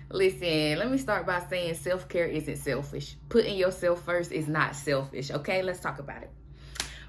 Listen, let me start by saying self-care isn't selfish. Putting yourself first is not selfish, okay? Let's talk about it.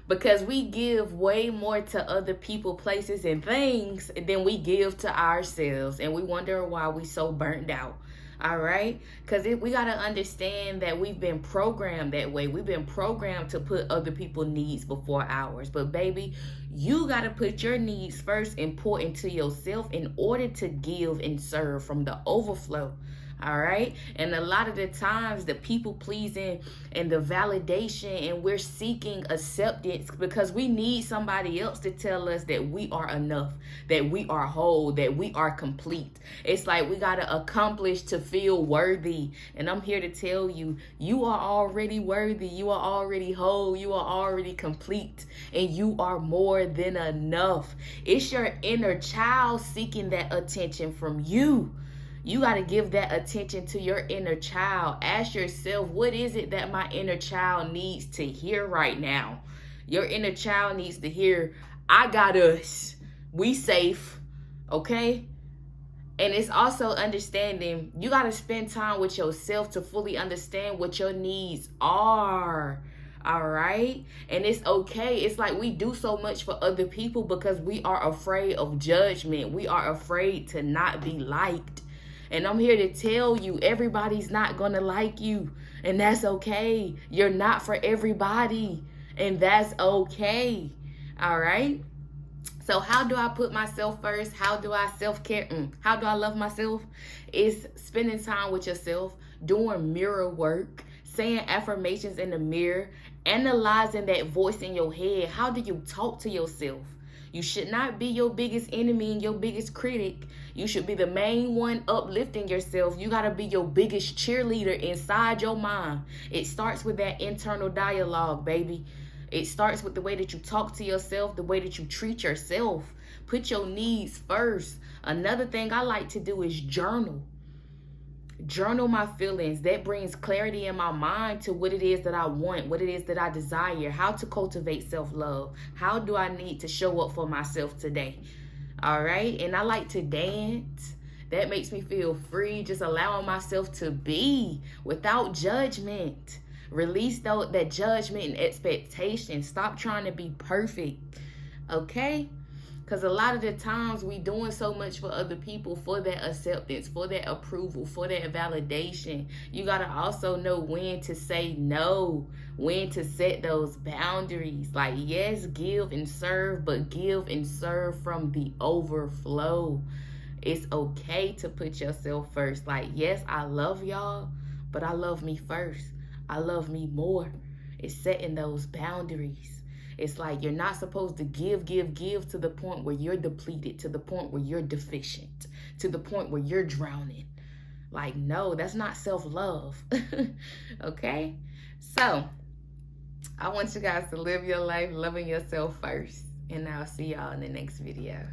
Because we give way more to other people, places, and things than we give to ourselves. And we wonder why we so burnt out. All right? Because we got to understand that we've been programmed that way. We've been programmed to put other people's needs before ours. But baby, you got to put your needs first, important to yourself, in order to give and serve from the overflow. All right. And a lot of the times the people pleasing and the validation, and we're seeking acceptance because we need somebody else to tell us that we are enough, that we are whole, that we are complete. It's like we got to accomplish to feel worthy. And I'm here to tell you, you are already worthy. You are already whole. You are already complete. And you are more than enough. It's your inner child seeking that attention from you. You got to give that attention to your inner child. Ask yourself, what is it that my inner child needs to hear right now? Your inner child needs to hear, I got us. We safe. Okay? And it's also understanding, you got to spend time with yourself to fully understand what your needs are. All right? And it's okay. It's like we do so much for other people because we are afraid of judgment. We are afraid to not be liked. And I'm here to tell you, everybody's not going to like you. And that's okay. You're not for everybody. And that's okay. All right? So how do I put myself first? How do I self-care? How do I love myself? It's spending time with yourself, doing mirror work, saying affirmations in the mirror, analyzing that voice in your head. How do you talk to yourself? You should not be your biggest enemy and your biggest critic. You should be the main one uplifting yourself. You got to be your biggest cheerleader inside your mind. It starts with that internal dialogue, baby. It starts with the way that you talk to yourself, the way that you treat yourself. Put your needs first. Another thing I like to do is journal. Journal my feelings. That brings clarity in my mind to what it is that I want, what it is that I desire, how to cultivate self-love. How do I need to show up for myself today? All right. And I like to dance. That makes me feel free, just allowing myself to be without judgment. Release that judgment and expectation. Stop trying to be perfect. Okay? Because a lot of the times we doing so much for other people for that acceptance, for that approval, for that validation. You got to also know when to say no, when to set those boundaries. Like, yes, give and serve, but give and serve from the overflow. It's okay to put yourself first. Like, yes, I love y'all, but I love me first. I love me more. It's setting those boundaries. It's like you're not supposed to give to the point where you're depleted, to the point where you're deficient, to the point where you're drowning. Like, no, that's not self-love. Okay? So, I want you guys to live your life loving yourself first. And I'll see y'all in the next video.